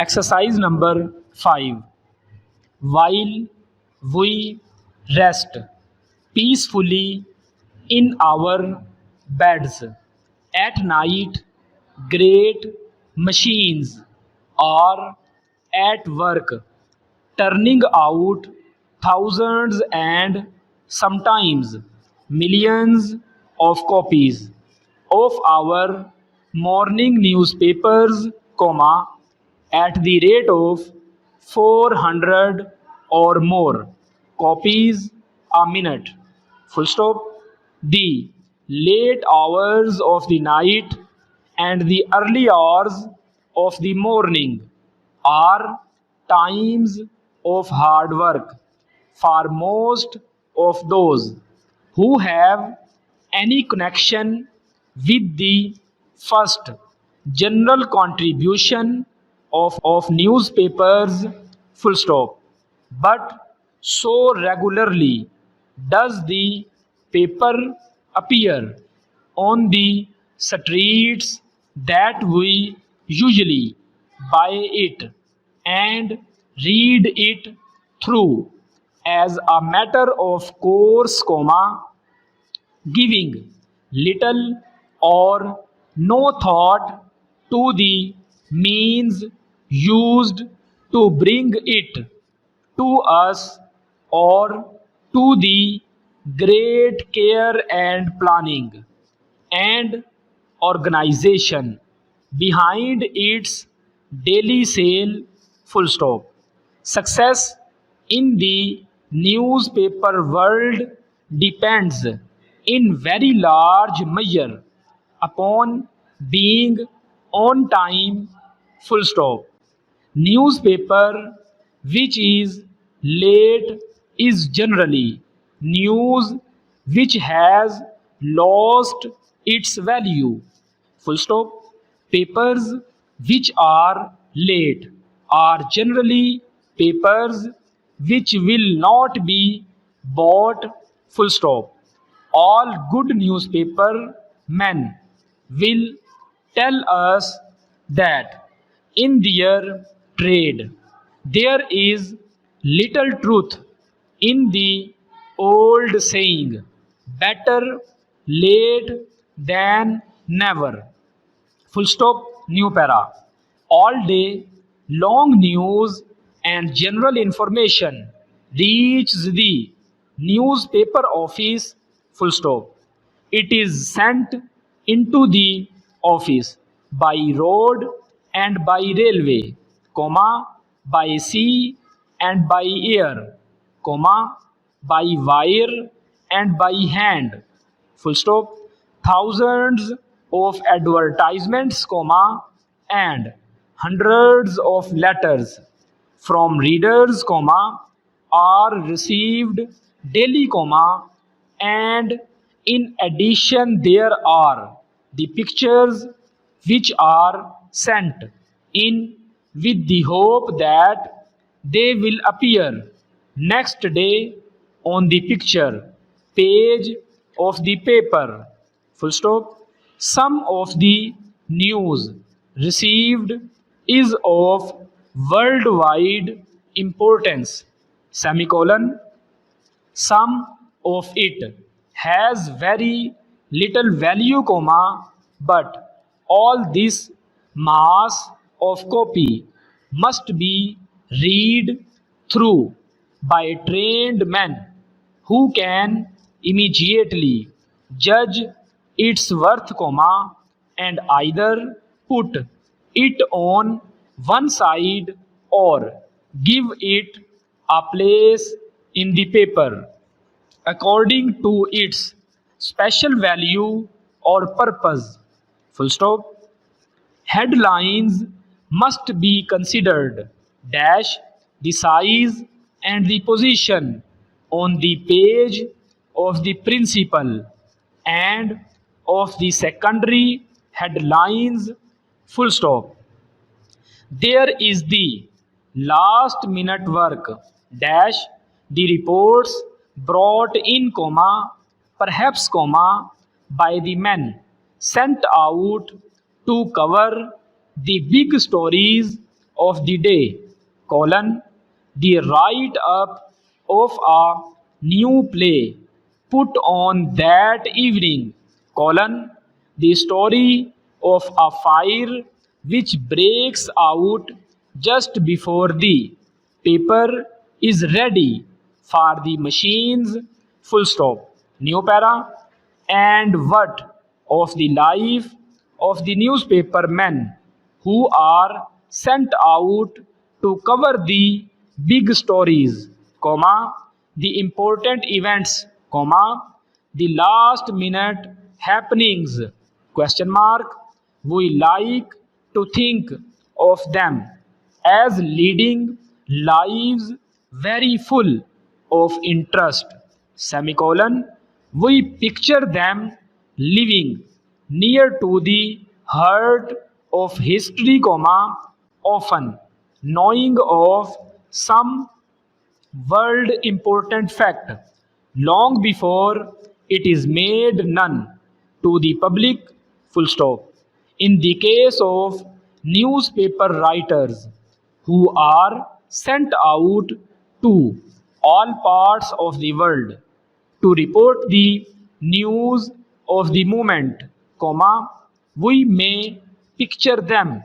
Exercise number 5. While we rest peacefully in our beds at night, great machines are at work, turning out thousands and sometimes millions of copies of our morning newspapers, at the rate of 400 or more copies a minute. Full stop. The late hours of the night and the early hours of the morning are times of hard work for most of those who have any connection with the first general contribution of newspapers, full stop. But so regularly does the paper appear on the streets that we usually buy it and read it through as a matter of course, giving little or no thought to the means used to bring it to us, or to the great care and planning and organization behind its daily sale, full stop. Success in the newspaper world depends in very large measure upon being on time, full stop. Newspaper which is late is generally news which has lost its value, full stop. Papers which are late are generally papers which will not be bought, full stop. All good newspaper men will tell us that in their trade there is little truth in the old saying, better late than never, full stop. New para. All day long news and general information reaches the newspaper office, full stop. It is sent into the office by road and by railway, by sea and by air, by wire and by hand, full stop. Thousands of advertisements, and hundreds of letters from readers, are received daily, and in addition there are the pictures which are sent in with the hope that they will appear next day on the picture page of the paper, full stop. Some of the news received is of worldwide importance, semicolon. Some of it has very little value, but all this mass of copy must be read through by trained men who can immediately judge its worth, and either put it on one side or give it a place in the paper according to its special value or purpose, full stop. Headlines must be considered dash the size and the position on the page of the principal and of the secondary headlines, full stop. There is the last minute work dash the reports brought in, perhaps, by the men sent out to cover the big stories of the day, colon, the write-up of a new play put on that evening, colon, the story of a fire which breaks out just before the paper is ready for the machines, full stop. New para. And what of the life of the newspaper men who are sent out to cover the big stories, comma, the important events, comma, the last minute happenings, question mark. We like to think of them as leading lives very full of interest, semicolon. We picture them living near to the heart of history, comma, often knowing of some world important fact long before it is made known to the public, full stop. In the case of newspaper writers who are sent out to all parts of the world to report the news of the moment, comma, we may picture them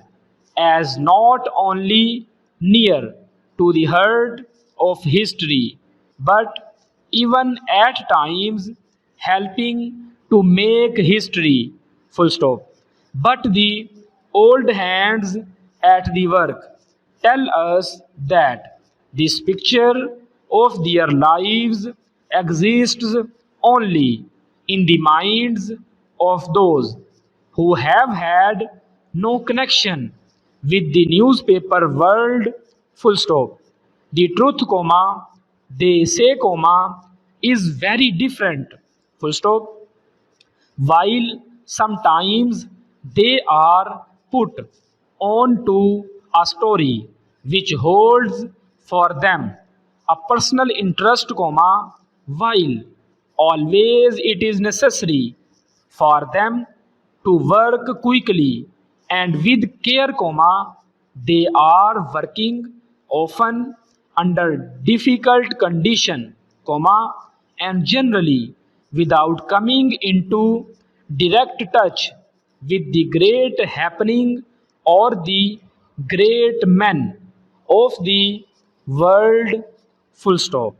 as not only near to the heart of history, but even at times helping to make history, full stop. But the old hands at the work tell us that this picture of their lives exists only in the minds of those who have had no connection with the newspaper world, full stop. The truth, comma, they say, comma, is very different, full stop. While sometimes they are put onto a story which holds for them a personal interest, comma, while always it is necessary for them to work quickly and with care, comma, they are working often under difficult condition, comma, and generally without coming into direct touch with the great happening or the great men of the world, full stop.